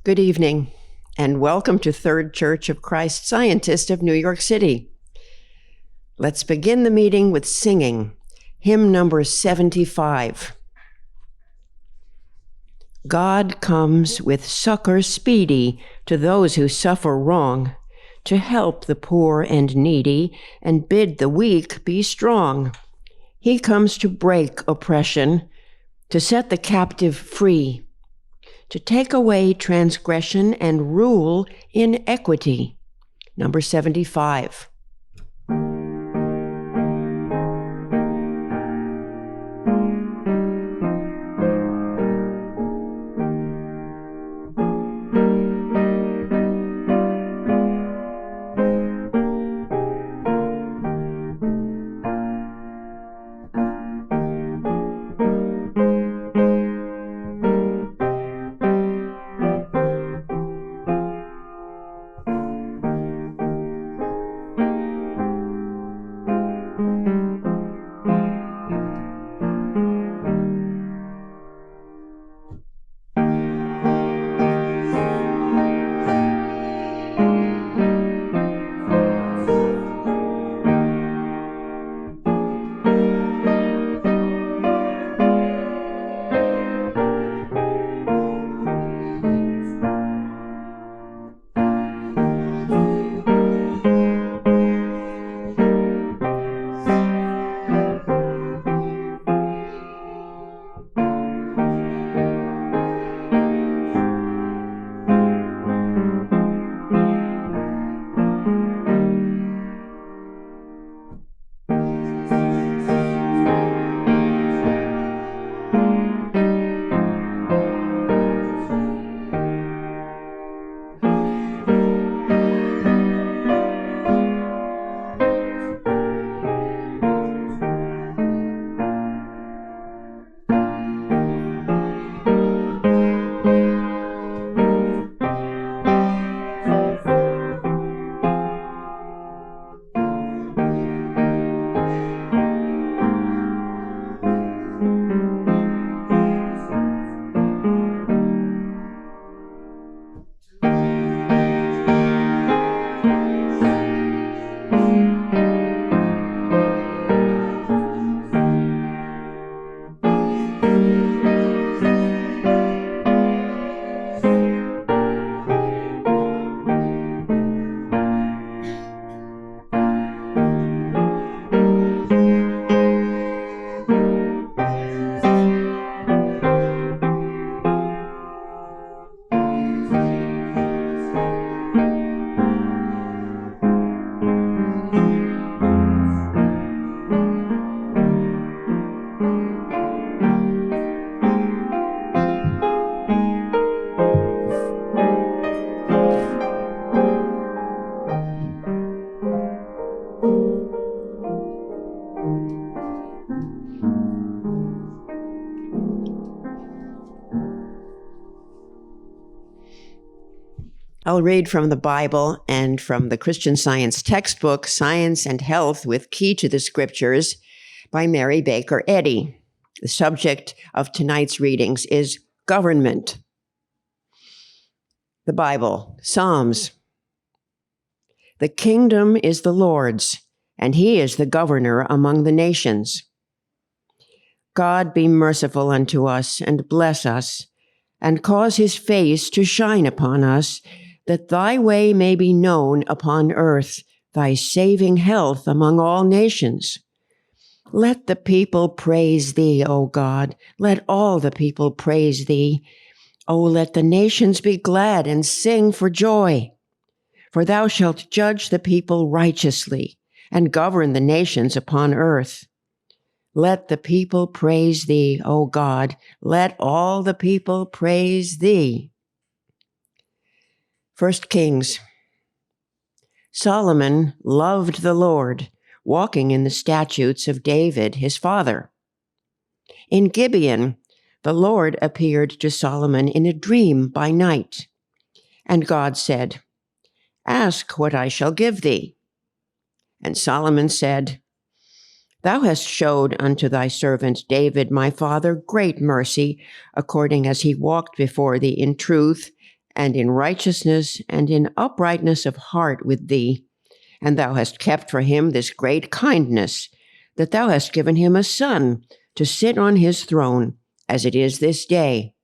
Good evening, and welcome to Third Church of Christ Scientist of New York City. Let's begin the meeting with singing hymn number 75. God comes with succor speedy to those who suffer wrong, to help the poor and needy, and bid the weak be strong. He comes to break oppression, to set the captive free, to take away transgression and rule in equity. Number 75. I'll read from the Bible and from the Christian Science textbook, Science and Health with Key to the Scriptures, by Mary Baker Eddy. The subject of tonight's readings is government. The Bible, Psalms. The kingdom is the Lord's, and he is the governor among the nations. God be merciful unto us, and bless us, and cause his face to shine upon us, that thy way may be known upon earth, thy saving health among all nations. Let the people praise thee, O God. Let all the people praise thee. O let the nations be glad and sing for joy. For thou shalt judge the people righteously, and govern the nations upon earth. Let the people praise thee, O God. Let all the people praise thee. 1 Kings. Solomon loved the Lord, walking in the statutes of David, his father. In Gibeon, the Lord appeared to Solomon in a dream by night. And God said, Ask what I shall give thee. And Solomon said, Thou hast showed unto thy servant David my father great mercy, according as he walked before thee in truth, and in righteousness and in uprightness of heart with thee. And thou hast kept for him this great kindness, that thou hast given him a son to sit on his throne, as it is this day.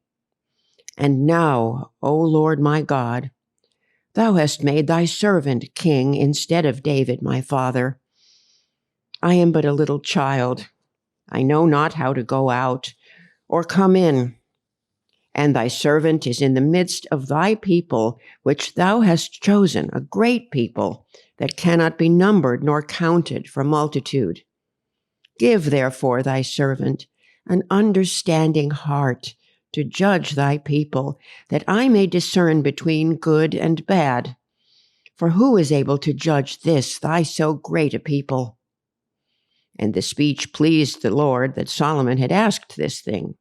And now, O Lord my God, thou hast made thy servant king instead of David my father. I am but a little child. I know not how to go out or come in. And thy servant is in the midst of thy people, which thou hast chosen, a great people that cannot be numbered nor counted for multitude. Give, therefore, thy servant an understanding heart to judge thy people, that I may discern between good and bad. For who is able to judge this, thy so great a people? And the speech pleased the Lord that Solomon had asked this thing.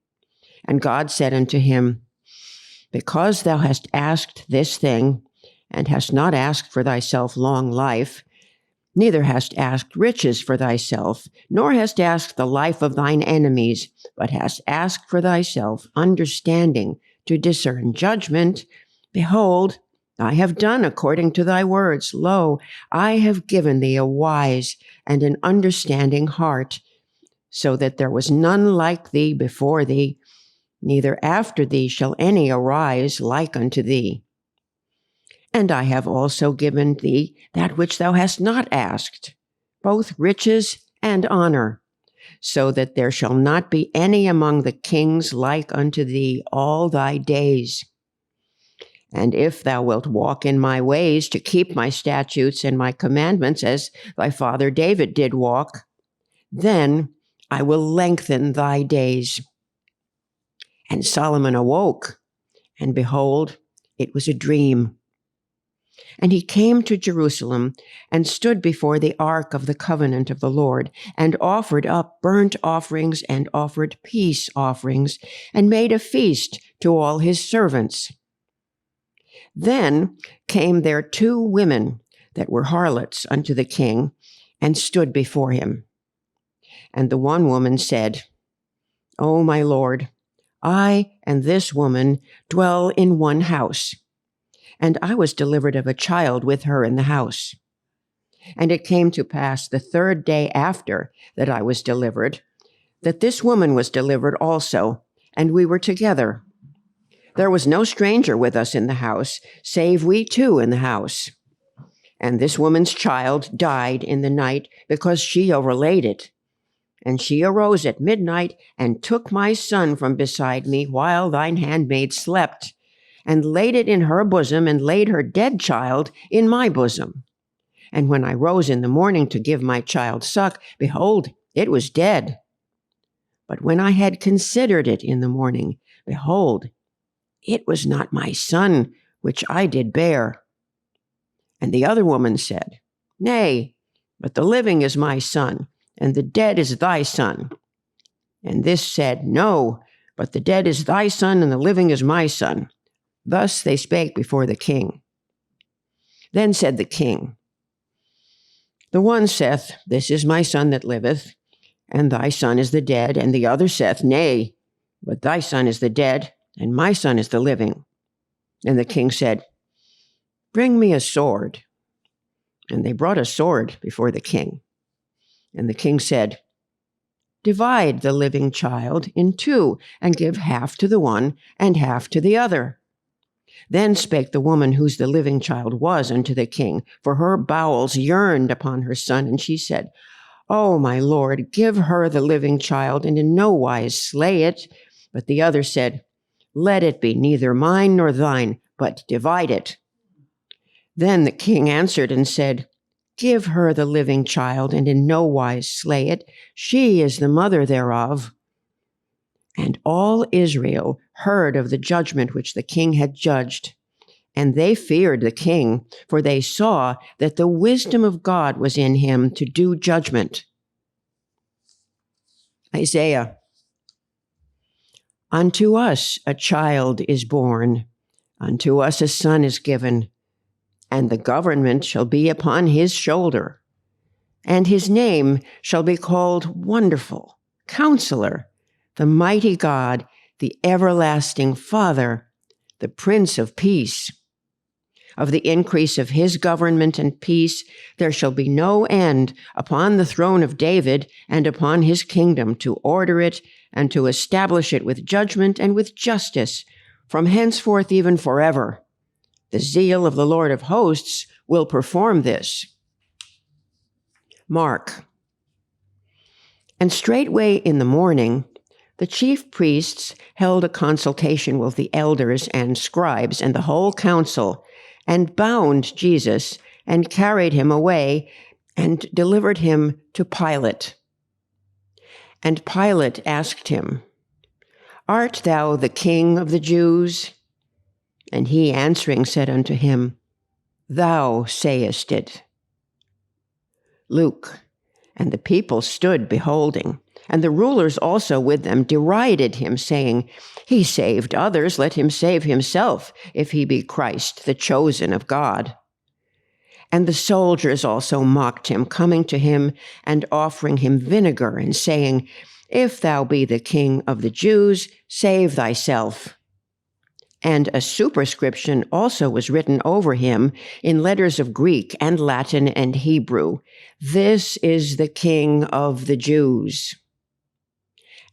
And God said unto him, Because thou hast asked this thing, and hast not asked for thyself long life, neither hast asked riches for thyself, nor hast asked the life of thine enemies, but hast asked for thyself understanding to discern judgment, behold, I have done according to thy words. Lo, I have given thee a wise and an understanding heart, so that there was none like thee before thee, neither after thee shall any arise like unto thee. And I have also given thee that which thou hast not asked, both riches and honor, so that there shall not be any among the kings like unto thee all thy days. And if thou wilt walk in my ways to keep my statutes and my commandments, as thy father David did walk, then I will lengthen thy days. And Solomon awoke, and behold, it was a dream. And he came to Jerusalem, and stood before the ark of the covenant of the Lord, and offered up burnt offerings, and offered peace offerings, and made a feast to all his servants. Then came there 2 women that were harlots unto the king, and stood before him. And the one woman said, O my lord, I and this woman dwell in one house, and I was delivered of a child with her in the house. And it came to pass the 3rd day after that I was delivered, that this woman was delivered also, and we were together. There was no stranger with us in the house, save we 2 in the house. And this woman's child died in the night, because she overlaid it. And she arose at midnight, and took my son from beside me, while thine handmaid slept, and laid it in her bosom, and laid her dead child in my bosom. And when I rose in the morning to give my child suck, behold, it was dead. But when I had considered it in the morning, behold, it was not my son which I did bear. And the other woman said, Nay, but the living is my son, and the dead is thy son. And this said, No, but the dead is thy son, and the living is my son. Thus they spake before the king. Then said the king, The one saith, This is my son that liveth, and thy son is the dead. And the other saith, Nay, but thy son is the dead, and my son is the living. And the king said, Bring me a sword. And they brought a sword before the king. And the king said, Divide the living child in 2, and give half to the one and half to the other. Then spake the woman whose the living child was unto the king, for her bowels yearned upon her son, and she said, O my lord, give her the living child, and in no wise slay it. But the other said, Let it be neither mine nor thine, but divide it. Then the king answered and said, Give her the living child, and in no wise slay it. She is the mother thereof. And all Israel heard of the judgment which the king had judged. And they feared the king, for they saw that the wisdom of God was in him to do judgment. Isaiah. Unto us a child is born, unto us a son is given, and the government shall be upon his shoulder. And his name shall be called Wonderful, Counselor, the Mighty God, the Everlasting Father, the Prince of Peace. Of the increase of his government and peace there shall be no end upon the throne of David and upon his kingdom, to order it and to establish it with judgment and with justice from henceforth even forever. The zeal of the Lord of hosts will perform this. Mark. And straightway in the morning, the chief priests held a consultation with the elders and scribes and the whole council, and bound Jesus and carried him away and delivered him to Pilate. And Pilate asked him, Art thou the king of the Jews? And he answering said unto him, Thou sayest it. Luke. And the people stood beholding, and the rulers also with them derided him, saying, He saved others, let him save himself, if he be Christ, the chosen of God. And the soldiers also mocked him, coming to him and offering him vinegar, and saying, If thou be the king of the Jews, save thyself. And a superscription also was written over him in letters of Greek and Latin and Hebrew, This is the King of the Jews.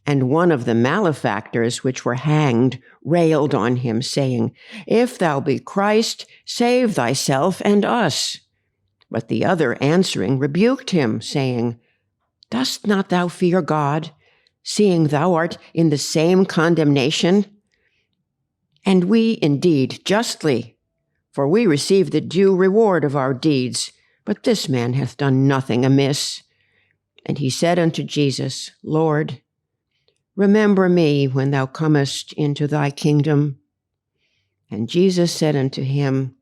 And one of the malefactors which were hanged railed on him, saying, If thou be Christ, save thyself and us. But the other answering rebuked him, saying, Dost not thou fear God, seeing thou art in the same condemnation? And we indeed justly, for we receive the due reward of our deeds, but this man hath done nothing amiss. And he said unto Jesus, Lord, remember me when thou comest into thy kingdom. And Jesus said unto him,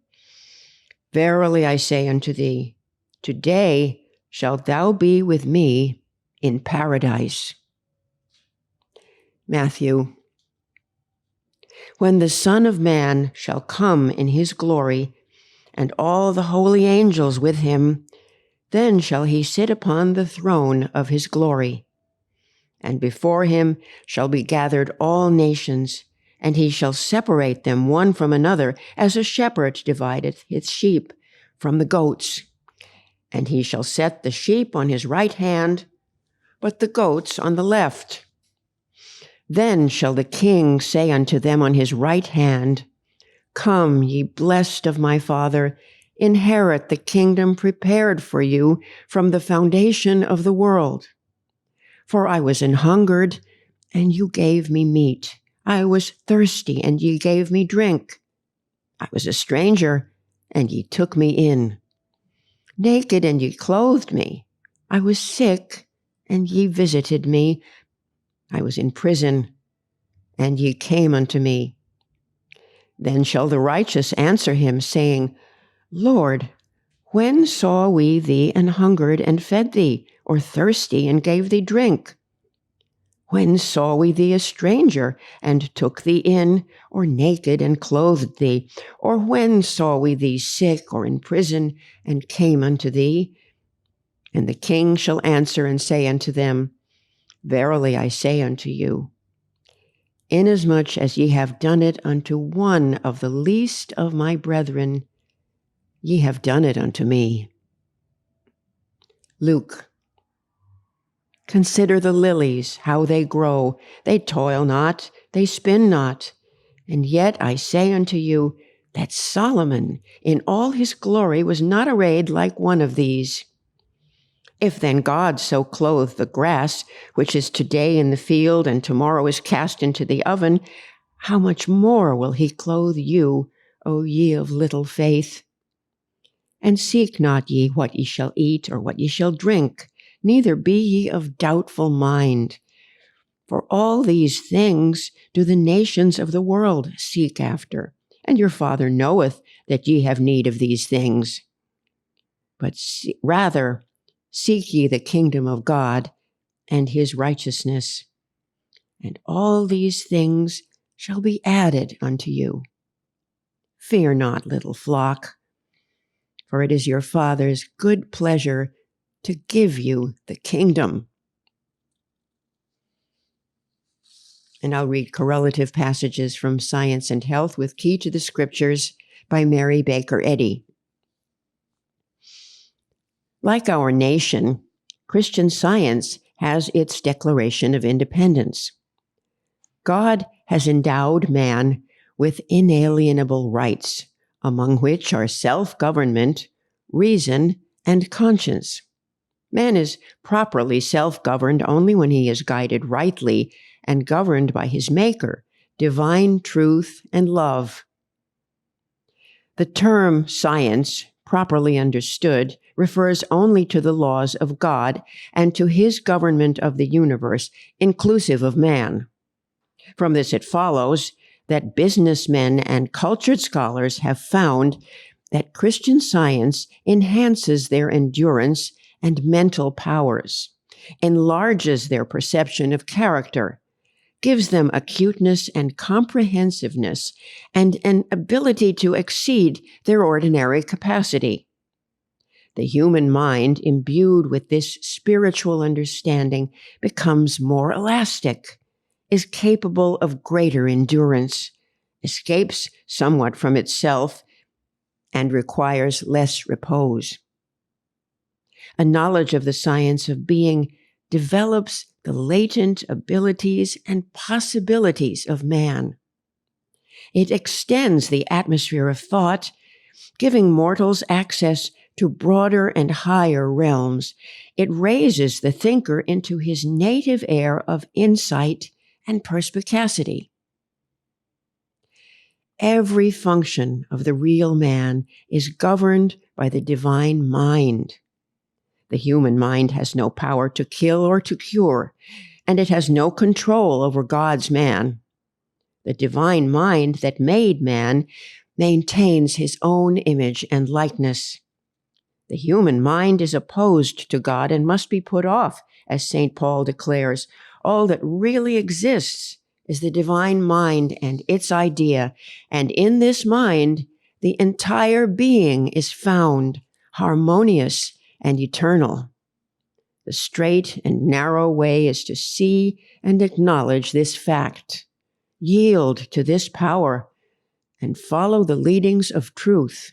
Verily I say unto thee, today shalt thou be with me in paradise. Matthew. When the Son of Man shall come in his glory, and all the holy angels with him, then shall he sit upon the throne of his glory. And before him shall be gathered all nations, and he shall separate them one from another, as a shepherd divideth his sheep from the goats. And he shall set the sheep on his right hand, but the goats on the left. Then shall the King say unto them on his right hand, Come, ye blessed of my Father, inherit the kingdom prepared for you from the foundation of the world. For I was an hungered, and you gave me meat. I was thirsty, and ye gave me drink. I was a stranger, and ye took me in. Naked, and ye clothed me. I was sick, and ye visited me. I was in prison, and ye came unto me. Then shall the righteous answer him, saying, Lord, when saw we thee an hungered and fed thee, or thirsty and gave thee drink? When saw we thee a stranger and took thee in, or naked and clothed thee? Or when saw we thee sick or in prison and came unto thee? And the King shall answer and say unto them, Verily I say unto you, inasmuch as ye have done it unto one of the least of my brethren, ye have done it unto me. Luke. Consider the lilies, how they grow. They toil not, they spin not. And yet I say unto you, that Solomon in all his glory was not arrayed like one of these. If then God so clothe the grass, which is today in the field and tomorrow is cast into the oven, how much more will he clothe you, O ye of little faith? And seek not ye what ye shall eat or what ye shall drink, neither be ye of doubtful mind. For all these things do the nations of the world seek after, and your Father knoweth that ye have need of these things. But rather seek ye the kingdom of God and his righteousness, and all these things shall be added unto you. Fear not, little flock, for it is your Father's good pleasure to give you the kingdom. And I'll read correlative passages from Science and Health with Key to the Scriptures by Mary Baker Eddy. Like our nation, Christian Science has its Declaration of Independence. God has endowed man with inalienable rights, among which are self-government, reason, and conscience. Man is properly self-governed only when he is guided rightly and governed by his Maker, divine truth and love. The term science, properly understood, refers only to the laws of God and to his government of the universe, inclusive of man. From this it follows that businessmen and cultured scholars have found that Christian Science enhances their endurance and mental powers, enlarges their perception of character, gives them acuteness and comprehensiveness, and an ability to exceed their ordinary capacity. The human mind, imbued with this spiritual understanding, becomes more elastic, is capable of greater endurance, escapes somewhat from itself, and requires less repose. A knowledge of the science of being develops the latent abilities and possibilities of man. It extends the atmosphere of thought, giving mortals access to broader and higher realms. It raises the thinker into his native air of insight and perspicacity. Every function of the real man is governed by the divine mind. The human mind has no power to kill or to cure, and it has no control over God's man. The divine mind that made man maintains his own image and likeness. The human mind is opposed to God and must be put off, as St. Paul declares. All that really exists is the divine mind and its idea, and in this mind, the entire being is found, harmonious and eternal. The straight and narrow way is to see and acknowledge this fact, yield to this power, and follow the leadings of truth.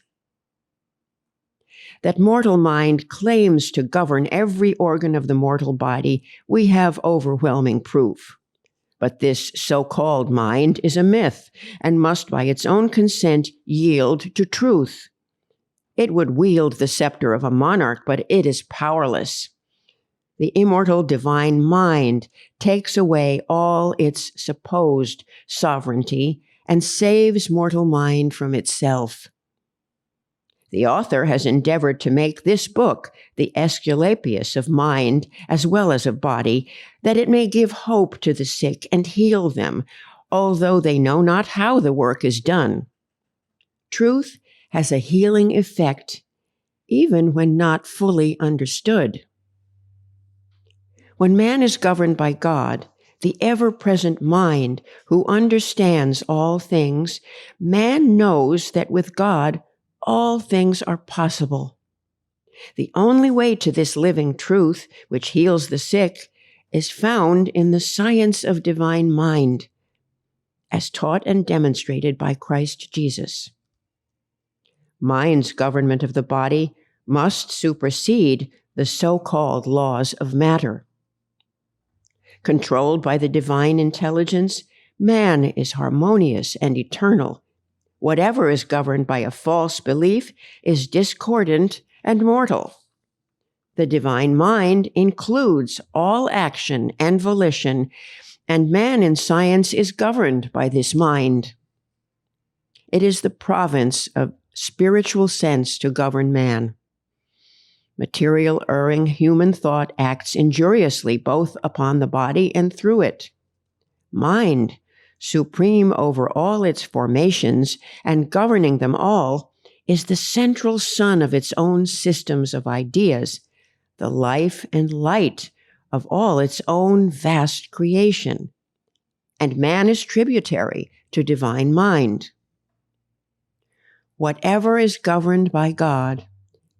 That mortal mind claims to govern every organ of the mortal body, we have overwhelming proof. But this so-called mind is a myth and must by its own consent yield to truth. It would wield the scepter of a monarch, but it is powerless. The immortal divine mind takes away all its supposed sovereignty and saves mortal mind from itself. The author has endeavored to make this book the Aesculapius of mind as well as of body, that it may give hope to the sick and heal them, although they know not how the work is done. Truth has a healing effect, even when not fully understood. When man is governed by God, the ever-present mind who understands all things, man knows that with God all things are possible. The only way to this living truth, which heals the sick, is found in the science of divine mind, as taught and demonstrated by Christ Jesus. Mind's government of the body must supersede the so-called laws of matter. Controlled by the divine intelligence, man is harmonious and eternal. Whatever is governed by a false belief is discordant and mortal. The divine mind includes all action and volition, and man in science is governed by this mind. It is the province of spiritual sense to govern man. Material, erring human thought acts injuriously both upon the body and through it. Mind, supreme over all its formations and governing them all, is the central sun of its own systems of ideas, the life and light of all its own vast creation. And man is tributary to divine mind. Whatever is governed by God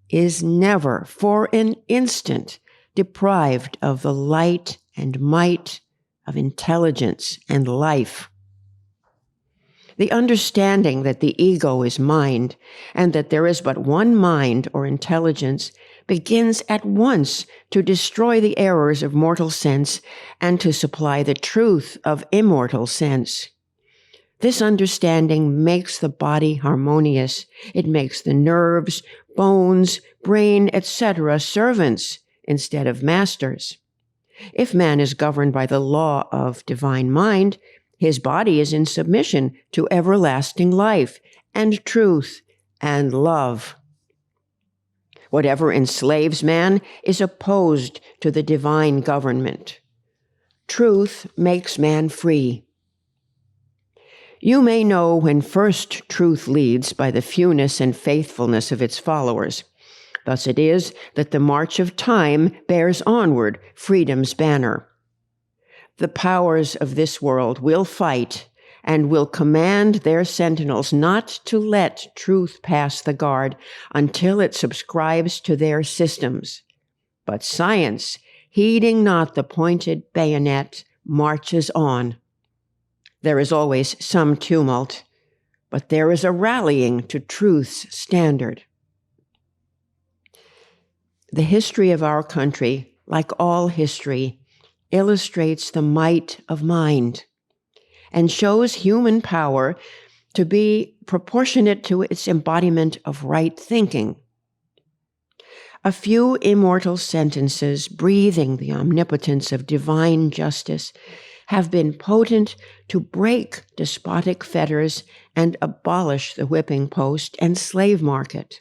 is never for an instant deprived of the light and might of intelligence and life. The understanding that the ego is mind and that there is but one mind or intelligence begins at once to destroy the errors of mortal sense and to supply the truth of immortal sense. This understanding makes the body harmonious. It makes the nerves, bones, brain, etc. servants instead of masters. If man is governed by the law of divine mind, his body is in submission to everlasting life and truth and love. Whatever enslaves man is opposed to the divine government. Truth makes man free. You may know when first truth leads by the fewness and faithfulness of its followers. Thus it is that the march of time bears onward freedom's banner. The powers of this world will fight and will command their sentinels not to let truth pass the guard until it subscribes to their systems. But science, heeding not the pointed bayonet, marches on. There is always some tumult, but there is a rallying to truth's standard. The history of our country, like all history, illustrates the might of mind and shows human power to be proportionate to its embodiment of right thinking. A few immortal sentences breathing the omnipotence of divine justice have been potent to break despotic fetters and abolish the whipping post and slave market.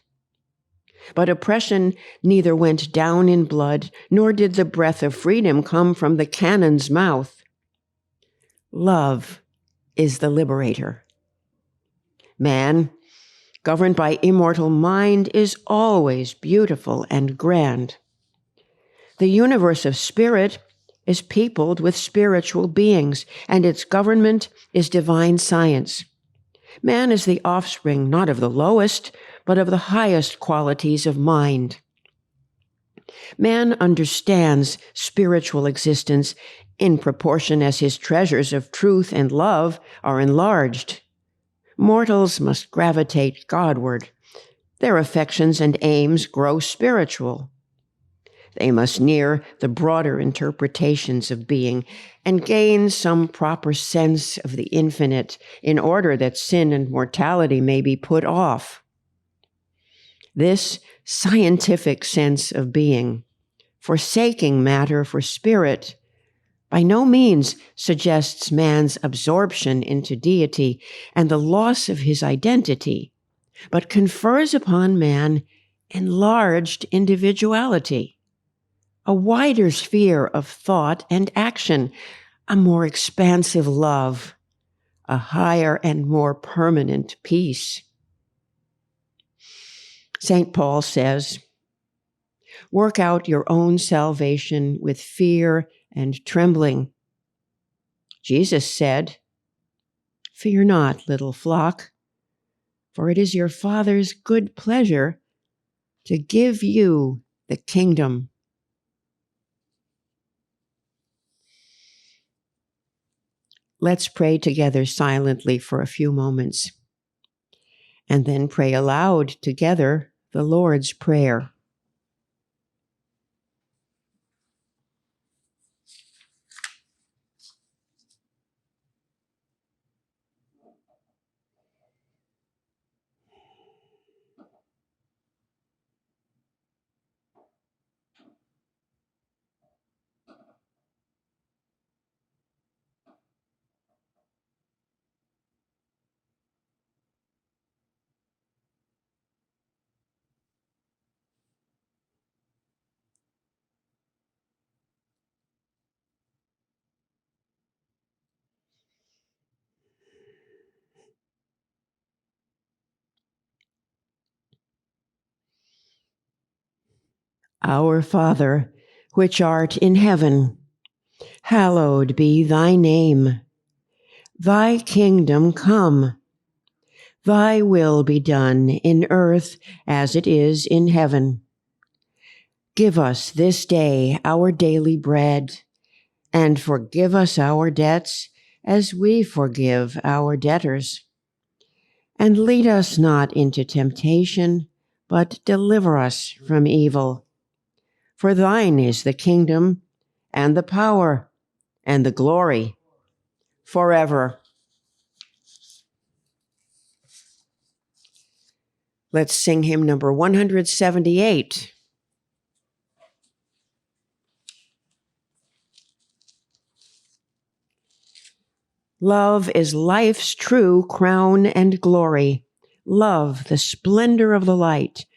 But oppression neither went down in blood, nor did the breath of freedom come from the cannon's mouth. Love is the liberator. Man, governed by immortal mind, is always beautiful and grand. The universe of spirit is peopled with spiritual beings, and its government is divine science. Man is the offspring not of the lowest, but of the highest qualities of mind. Man understands spiritual existence in proportion as his treasures of truth and love are enlarged. Mortals must gravitate Godward. Their affections and aims grow spiritual. They must near the broader interpretations of being and gain some proper sense of the infinite in order that sin and mortality may be put off. This scientific sense of being, forsaking matter for spirit, by no means suggests man's absorption into deity and the loss of his identity, but confers upon man enlarged individuality, a wider sphere of thought and action, a more expansive love, a higher and more permanent peace. St. Paul says, "Work out your own salvation with fear and trembling." Jesus said, "Fear not, little flock, for it is your Father's good pleasure to give you the kingdom." Let's pray together silently for a few moments, and then pray aloud together the Lord's Prayer. Our Father, which art in heaven, hallowed be thy name. Thy kingdom come. Thy will be done in earth as it is in heaven. Give us this day our daily bread, And forgive us our debts as we forgive our debtors. And lead us not into temptation, but deliver us from evil. For thine is the kingdom, and the power, and the glory, forever. Let's sing hymn number 178. Love is life's true crown and glory. Love, the splendor of the light.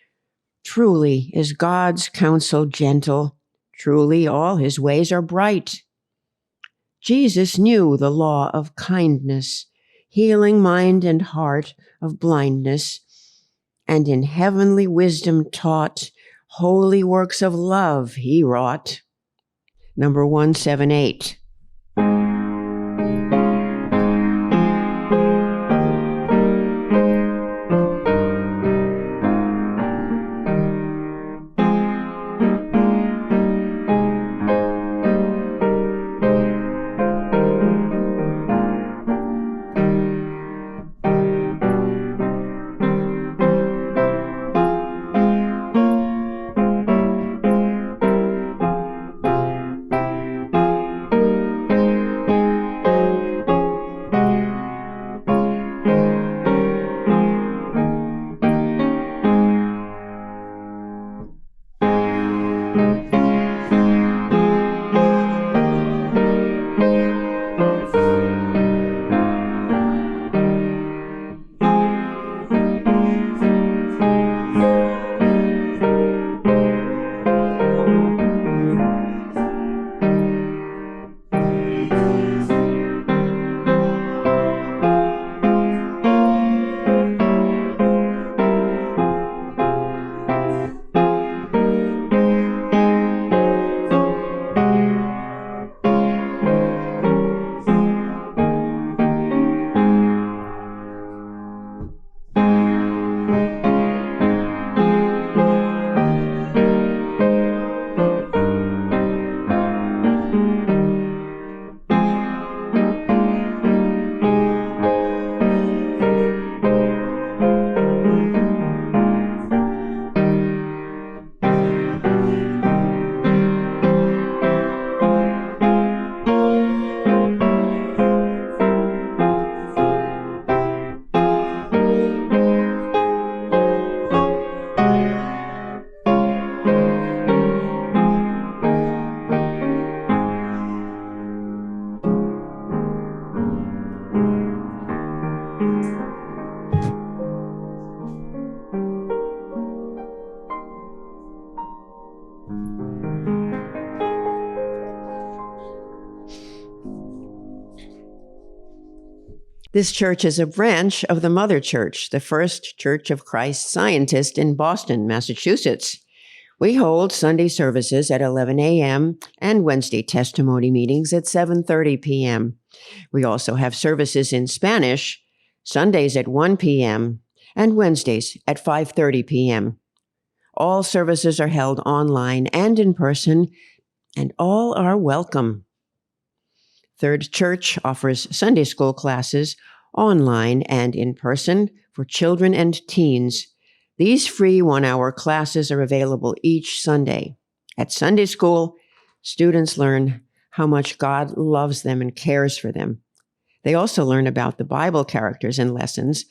Truly is God's counsel gentle. Truly all his ways are bright. Jesus knew the law of kindness, healing mind and heart of blindness, and in heavenly wisdom taught, holy works of love he wrought. Number 178. This church is a branch of the Mother Church, the First Church of Christ Scientist in Boston, Massachusetts. We hold Sunday services at 11 a.m. and Wednesday testimony meetings at 7:30 p.m. We also have services in Spanish, Sundays at 1 p.m. and Wednesdays at 5:30 p.m. All services are held online and in person, and all are welcome. Third Church offers Sunday school classes online and in person for children and teens. These free 1-hour classes are available each Sunday. At Sunday school, students learn how much God loves them and cares for them. They also learn about the Bible characters and lessons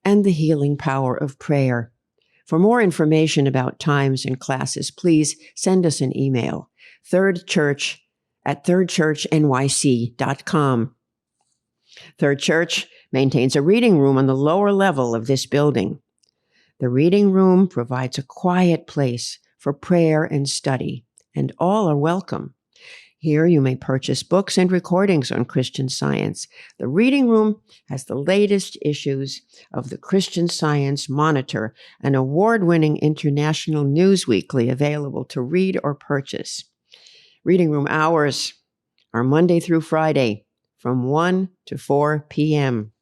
and the healing power of prayer. For more information about times and classes, please send us an email, thirdchurch@thirdchurchnyc.com. Third Church maintains a reading room on the lower level of this building. The reading room provides a quiet place for prayer and study, and all are welcome. Here you may purchase books and recordings on Christian Science. The reading room has the latest issues of the Christian Science Monitor, an award-winning international news weekly available to read or purchase. Reading room hours are Monday through Friday from 1 to 4 p.m.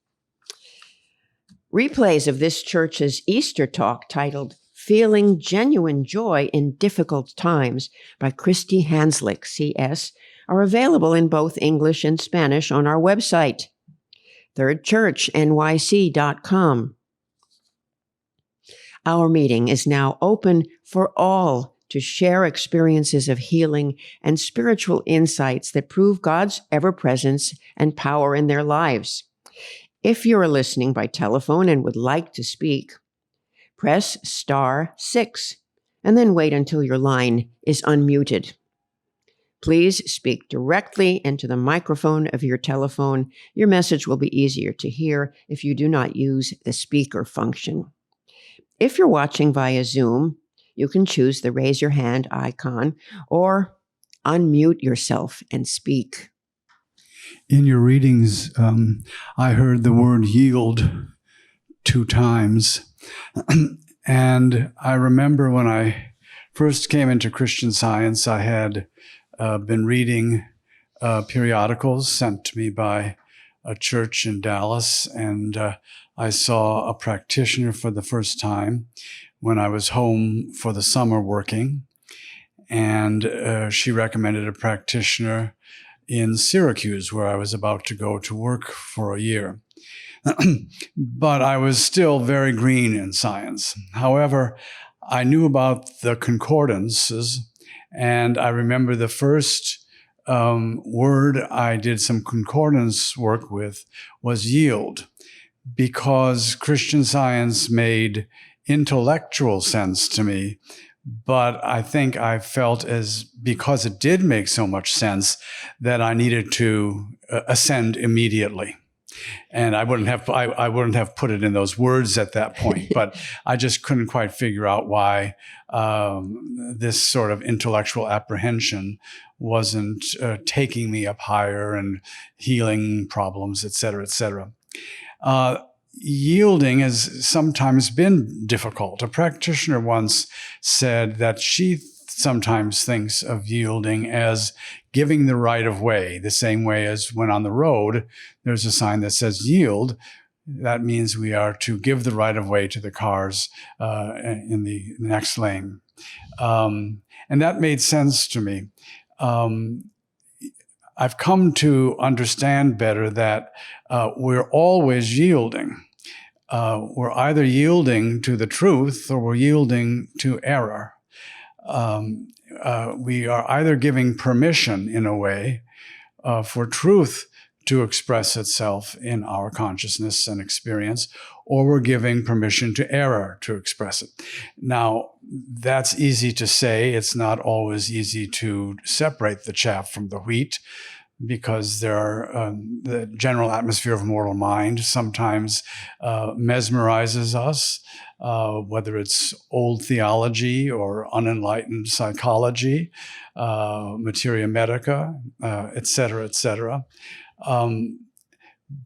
Replays of this church's Easter talk titled Feeling Genuine Joy in Difficult Times by Christy Hanslick, CS, are available in both English and Spanish on our website, thirdchurchnyc.com. Our meeting is now open for all to share experiences of healing and spiritual insights that prove God's ever-presence and power in their lives. If you're listening by telephone and would like to speak, press *6 and then wait until your line is unmuted. Please speak directly into the microphone of your telephone. Your message will be easier to hear if you do not use the speaker function. If you're watching via Zoom, you can choose the raise your hand icon or unmute yourself and speak. In your readings, I heard the word yield 2 times. And I remember when I first came into Christian Science, I had been reading periodicals sent to me by a church in Dallas, and I saw a practitioner for the first time when I was home for the summer working, and she recommended a practitioner in Syracuse, where I was about to go to work for a year. But I was still very green in science. However, I knew about the concordances, and I remember the first word I did some concordance work with was yield, because Christian Science made intellectual sense to me. But I think I felt because it did make so much sense that I needed to ascend immediately. And I wouldn't have put it in those words at that point, but I just couldn't quite figure out why this sort of intellectual apprehension wasn't taking me up higher and healing problems, et cetera, et cetera. Yielding has sometimes been difficult. A practitioner once said that she sometimes thinks of yielding as giving the right of way, the same way as when on the road there's a sign that says yield. That means we are to give the right of way to the cars in the next lane. And that made sense to me. I've come to understand better that we're always yielding. We're either yielding to the truth or we're yielding to error. We are either giving permission, in a way, for truth to express itself in our consciousness and experience, or we're giving permission to error to express it. Now, that's easy to say. It's not always easy to separate the chaff from the wheat, because there are the general atmosphere of mortal mind sometimes mesmerizes us, whether it's old theology or unenlightened psychology, materia medica, et cetera, et cetera.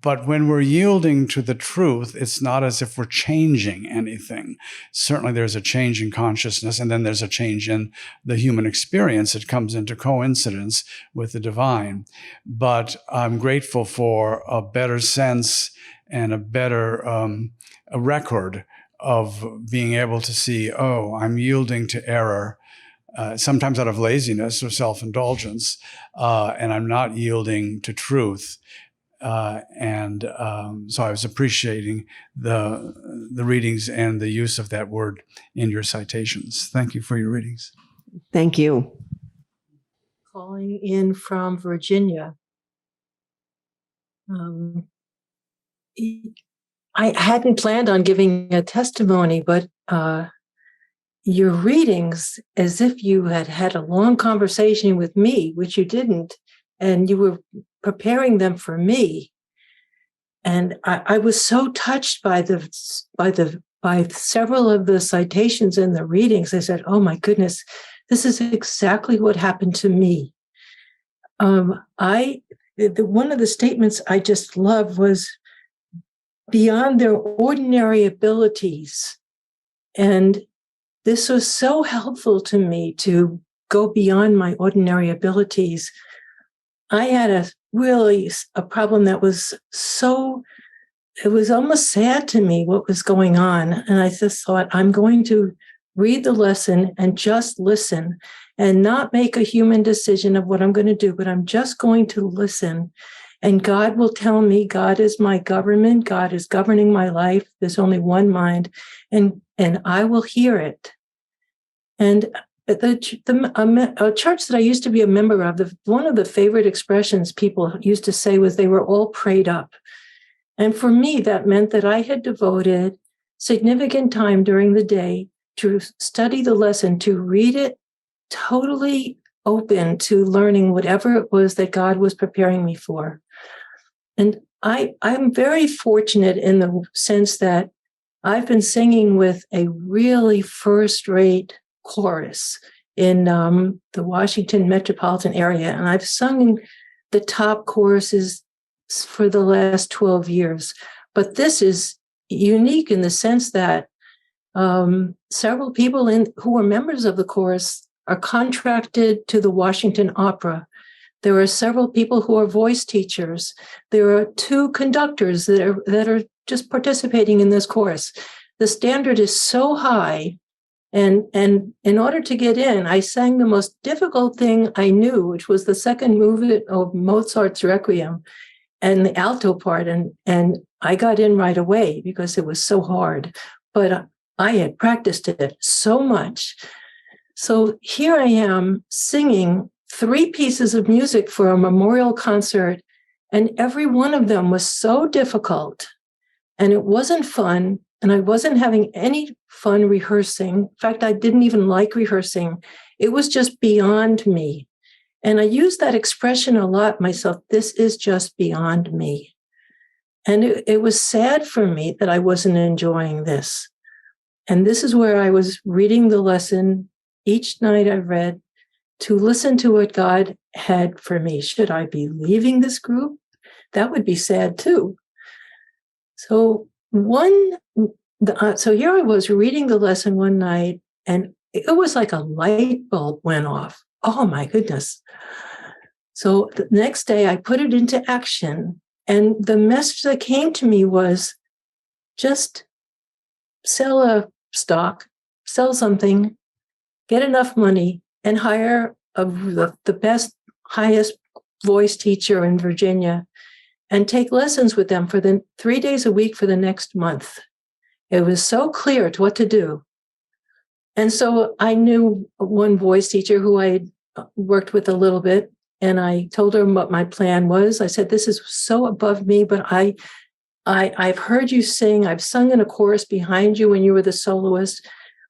But when we're yielding to the truth, it's not as if we're changing anything. Certainly there's a change in consciousness, and then there's a change in the human experience. It comes into coincidence with the divine. But I'm grateful for a better sense and a better a record of being able to see, oh, I'm yielding to error, sometimes out of laziness or self-indulgence, and I'm not yielding to truth. So I was appreciating the readings and the use of that word in your citations. Thank you for your readings. Thank you. Calling in from Virginia. I hadn't planned on giving a testimony, but your readings, as if you had had a long conversation with me, which you didn't, and you were preparing them for me. And I was so touched by several of the citations and the readings. I said, oh my goodness, this is exactly what happened to me. One of the statements I just loved was beyond their ordinary abilities. And this was so helpful to me to go beyond my ordinary abilities. I had a problem that was it was almost sad to me what was going on. And I just thought, I'm going to read the lesson and just listen. and not make a human decision of what I'm going to do, but I'm just going to listen. And God will tell me, God is my government. God is governing my life. There's only one mind, and I will hear it. And a church that I used to be a member of, one of the favorite expressions people used to say was they were all prayed up. And for me, that meant that I had devoted significant time during the day to study the lesson, to read it totally open to learning whatever it was that God was preparing me for. And I'm very fortunate in the sense that I've been singing with a really first-rate chorus in the Washington metropolitan area. And I've sung the top choruses for the last 12 years. But this is unique in the sense that several people who are members of the chorus are contracted to the Washington Opera. There are several people who are voice teachers. There are 2 conductors that are just participating in this chorus. The standard is so high, and in order to get in, I sang the most difficult thing I knew, which was the second movement of Mozart's Requiem and the alto part, and I got in right away because it was so hard. But I had practiced it so much. So here I am singing 3 pieces of music for a memorial concert, and every one of them was so difficult, and it wasn't fun, and I wasn't having any fun rehearsing. In fact, I didn't even like rehearsing. It was just beyond me. And I use that expression a lot myself. This is just beyond me. And it was sad for me that I wasn't enjoying this. And this is where I was reading the lesson each night I read to listen to what God had for me. Should I be leaving this group? That would be sad too. So so here I was reading the lesson one night, and it was like a light bulb went off. Oh my goodness. So the next day I put it into action, and the message that came to me was just sell a stock, sell something, get enough money, and hire the best, highest voice teacher in Virginia and take lessons with them for 3 days a week for the next month. It was so clear to what to do. And so I knew one voice teacher who I had worked with a little bit, and I told her what my plan was. I said, this is so above me, but I've heard you sing. I've sung in a chorus behind you when you were the soloist.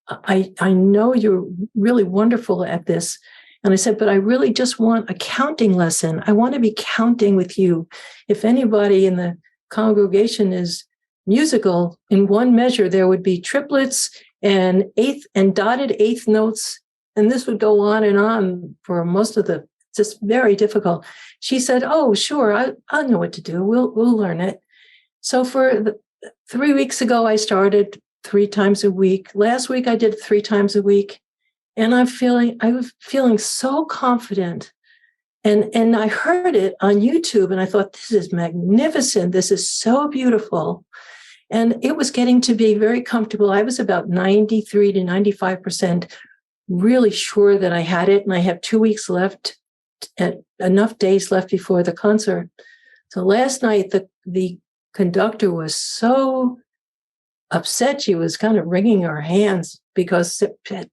I know you're really wonderful at this. And I said, but I really just want a counting lesson. I want to be counting with you. If anybody in the congregation is musical, in one measure, there would be triplets and dotted eighth notes. And this would go on for most of it's just very difficult. She said, oh, sure, I know what to do. We'll learn it. So for 3 weeks ago, I started 3 times a week. Last week, I did 3 times a week. And I was feeling so confident. And I heard it on YouTube, and I thought, this is magnificent. This is so beautiful. And it was getting to be very comfortable. I was about 93 to 95% really sure that I had it. And I have 2 weeks left, enough days left before the concert. So last night, the conductor was so upset. She was kind of wringing her hands because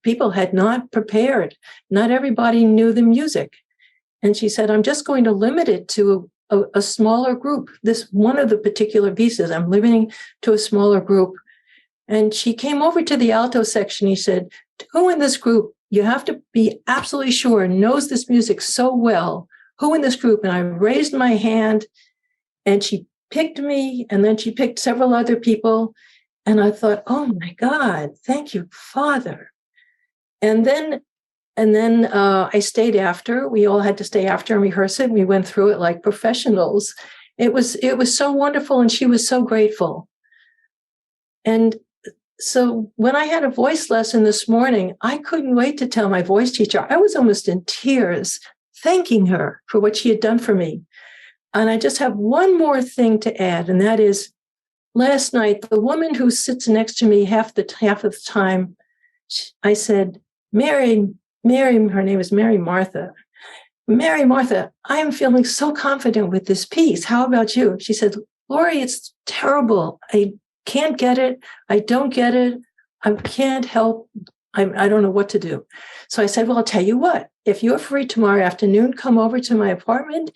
people had not prepared. Not everybody knew the music. And she said, I'm just going to limit it to a smaller group. This one of the particular pieces, I'm limiting to a smaller group. And she came over to the alto section. He said, who in this group, you have to be absolutely sure, knows this music so well. Who in this group? And I raised my hand, and she picked me, and then she picked several other people. And I thought, oh my God, thank you, Father. And then I stayed after. We all had to stay after and rehearse it. We went through it like professionals. It was so wonderful, and she was so grateful. And so when I had a voice lesson this morning, I couldn't wait to tell my voice teacher. I was almost in tears, thanking her for what she had done for me. And I just have one more thing to add, and that is, last night, the woman who sits next to me half of the time, I said, Mary, her name is Mary Martha. Mary Martha, I am feeling so confident with this piece. How about you? She said, Lori, it's terrible. I can't get it. I don't get it. I can't help. I don't know what to do. So I said, well, I'll tell you what. If you're free tomorrow afternoon, come over to my apartment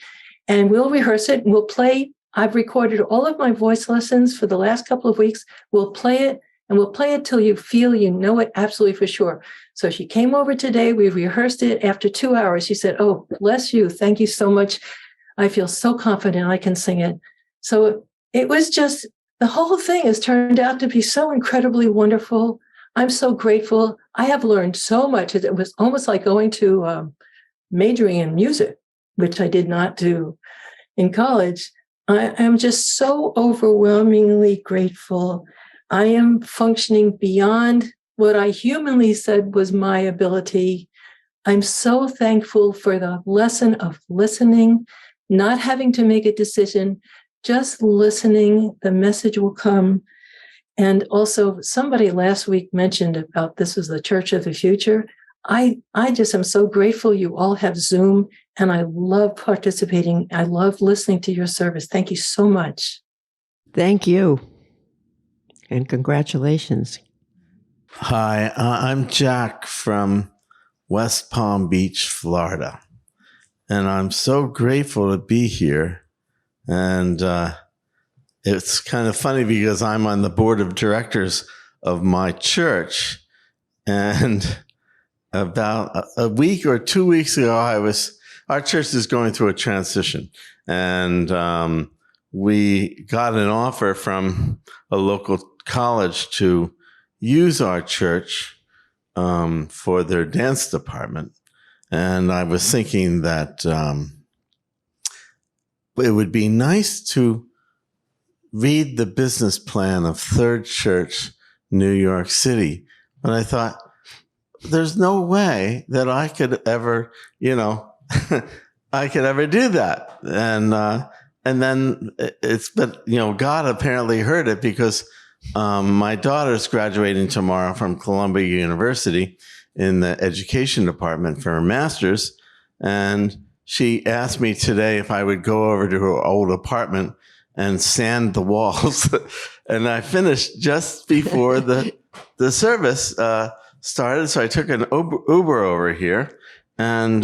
and we'll rehearse it. We'll play. I've recorded all of my voice lessons for the last couple of weeks. We'll play it, and we'll play it till you feel you know it absolutely for sure. So she came over today. We rehearsed it. After 2 hours, she said, oh, bless you. Thank you so much. I feel so confident I can sing it. So it was just, the whole thing has turned out to be so incredibly wonderful. I'm so grateful. I have learned so much. It was almost like going to majoring in music, which I did not do in college. I am just so overwhelmingly grateful. I am functioning beyond what I humanly said was my ability. I'm so thankful for the lesson of listening, not having to make a decision, just listening. The message will come. And also, somebody last week mentioned about this is the church of the future. I just am so grateful you all have Zoom, and I love participating. I love listening to your service. Thank you so much. Thank you. And congratulations. Hi, I'm Jack from West Palm Beach, Florida. And I'm so grateful to be here. And it's kind of funny because I'm on the board of directors of my church. And about a week or 2 weeks ago, our church is going through a transition. And we got an offer from a local college to use our church for their dance department. And I was thinking that it would be nice to read the business plan of Third Church, New York City. But I thought, there's no way that I could ever, I could ever do that. And then but God apparently heard it because my daughter's graduating tomorrow from Columbia University in the education department for her master's. And she asked me today if I would go over to her old apartment and sand the walls. And I finished just before the service started. So I took an Uber over here. And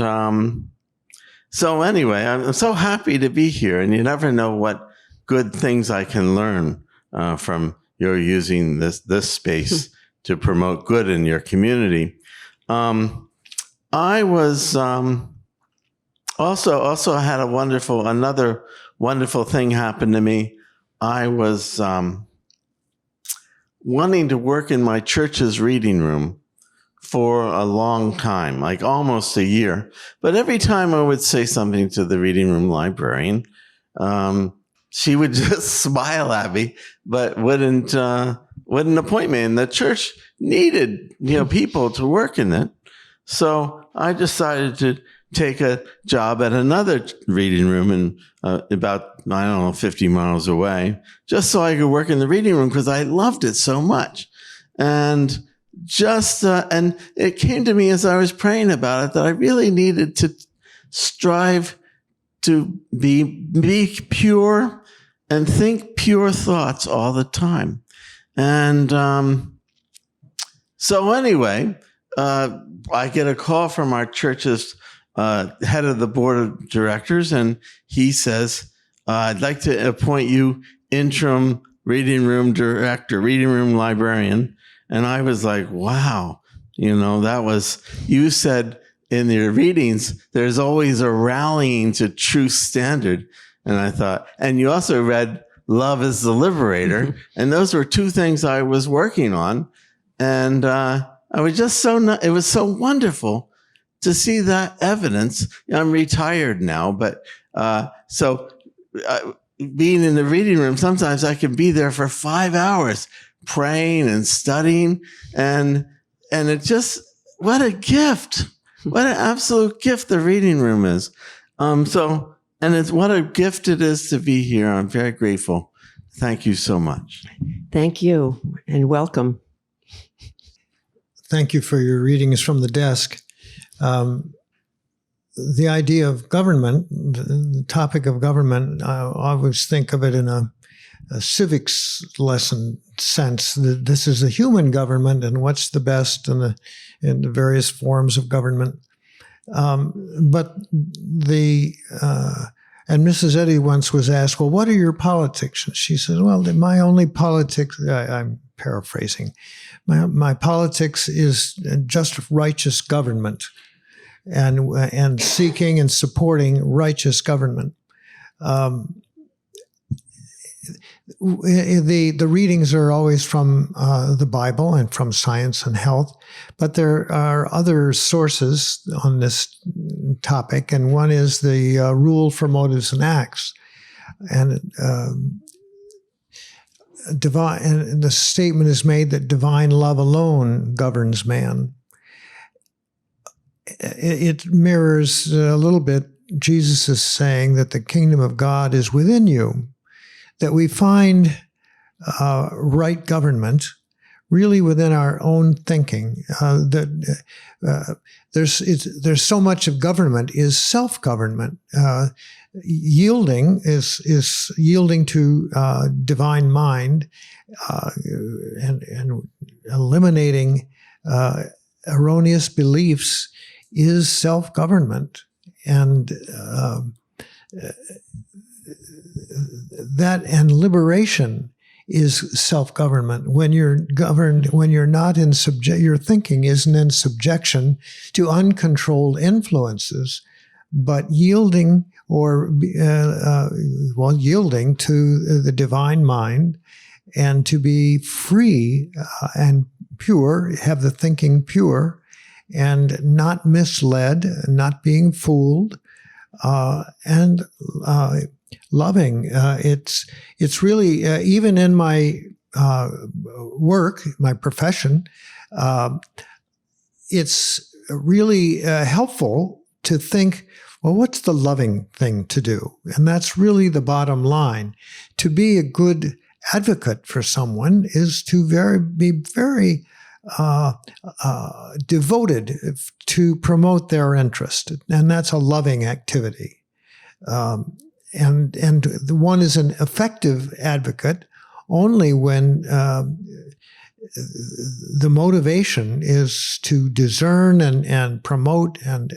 so anyway, I'm so happy to be here. And you never know what good things I can learn from your using this space to promote good in your community. I was also had another wonderful thing happen to me. I was wanting to work in my church's reading room for a long time, like almost a year. But every time I would say something to the reading room librarian, she would just smile at me, but wouldn't appoint me. And the church needed, people to work in it. So I decided to take a job at another reading room in about, 50 miles away, just so I could work in the reading room because I loved it so much. And and it came to me as I was praying about it that I really needed to strive to be pure and think pure thoughts all the time. And so anyway, I get a call from our church's head of the board of directors, and he says, I'd like to appoint you interim reading room director, reading room librarian. And I was like, wow, you said in your readings, there's always a rallying to truth standard. And I thought, and you also read Love is the Liberator. And those were two things I was working on. And I was just it was so wonderful to see that evidence. I'm retired now, but being in the reading room, sometimes I can be there for 5 hours praying and studying. And it just, what a gift. What an absolute gift the reading room is. And it's what a gift it is to be here. I'm very grateful. Thank you so much. Thank you and welcome. Thank you for your readings from the desk. the idea of government, the topic of government, I always think of it in a civics lesson sense. That this is a human government, and what's the best in the various forms of government. But and Mrs. Eddy once was asked, well, what are your politics? And she said, well, my only politics, I'm paraphrasing, my politics is just righteous government and seeking and supporting righteous government. The readings are always from the Bible and from Science and Health, but there are other sources on this topic, and one is the Rule for Motives and Acts, and and the statement is made that divine love alone governs man. It mirrors a little bit Jesus is saying that the kingdom of God is within you. That we find right government really within our own thinking. There's so much of government is self-government. Yielding is yielding to divine mind and eliminating erroneous beliefs is self-government, and that and liberation is self-government. When you're governed, when you're not in your thinking isn't in subjection to uncontrolled influences, but yielding yielding to the divine mind, and to be free and pure, have the thinking pure, and not misled, not being fooled, and loving. It's really, even in my work, my profession, it's really helpful to think, well, what's the loving thing to do? And that's really the bottom line. To be a good advocate for someone is to be very devoted to promote their interest. And that's a loving activity. And the one is an effective advocate only when the motivation is to discern and promote and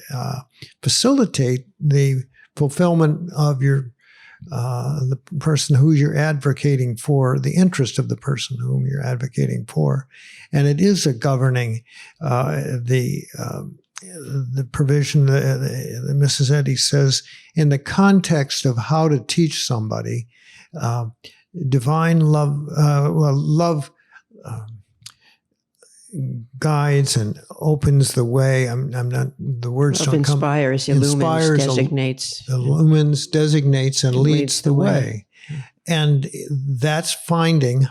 facilitate the fulfillment of the person who you're advocating for, the interest of the person whom you're advocating for. And it is a governing, the provision that Mrs. Eddy says, in the context of how to teach somebody, divine love, love guides and opens the way. I'm not, the words Love don't come. inspires, illumines, designates. Illumines, designates, and leads the way. And that's the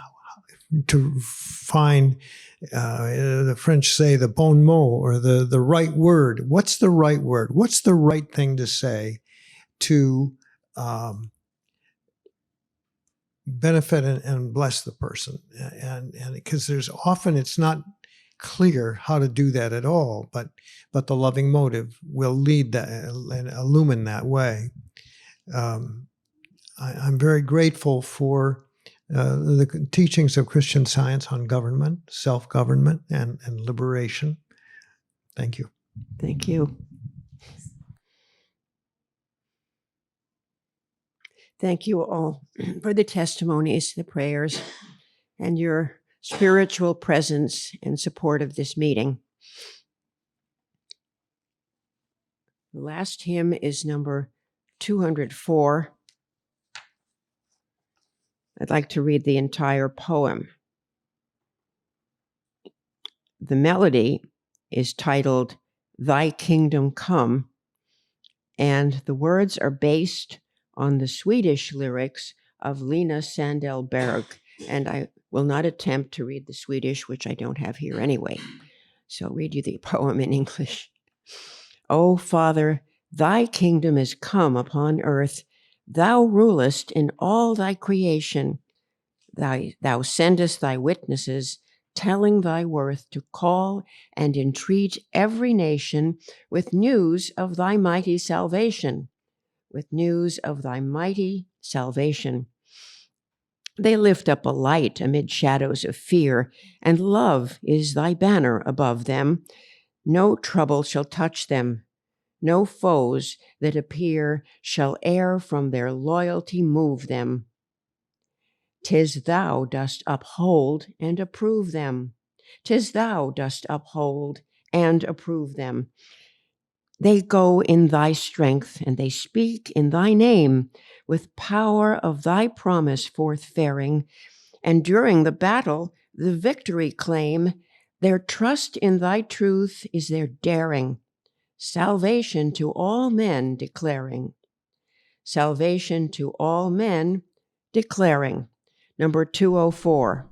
French say the bon mot, or the right word. What's the right word? What's the right thing to say to benefit and bless the person? And because it's not clear how to do that at all, but the loving motive will lead that and illumine that way. I'm very grateful for the teachings of Christian Science on government, self-government, and liberation. Thank you. Thank you. Thank you all for the testimonies, the prayers, and your spiritual presence and support of this meeting. The last hymn is number 204. I'd like to read the entire poem. The melody is titled "Thy Kingdom Come," and the words are based on the Swedish lyrics of Lina Sandelberg, and I will not attempt to read the Swedish, which I don't have here anyway. So I'll read you the poem in English. O Father, thy kingdom is come upon earth. Thou rulest in all thy creation. Thou sendest thy witnesses, telling thy worth to call and entreat every nation with news of thy mighty salvation, with news of thy mighty salvation. They lift up a light amid shadows of fear, and love is thy banner above them. No trouble shall touch them. No foes that appear shall e'er from their loyalty move them. 'Tis thou dost uphold and approve them. 'Tis thou dost uphold and approve them. They go in thy strength, and they speak in thy name, with power of thy promise forth faring, and during the battle the victory claim. Their trust in thy truth is their daring, salvation to all men declaring. Salvation to all men declaring. Number 204.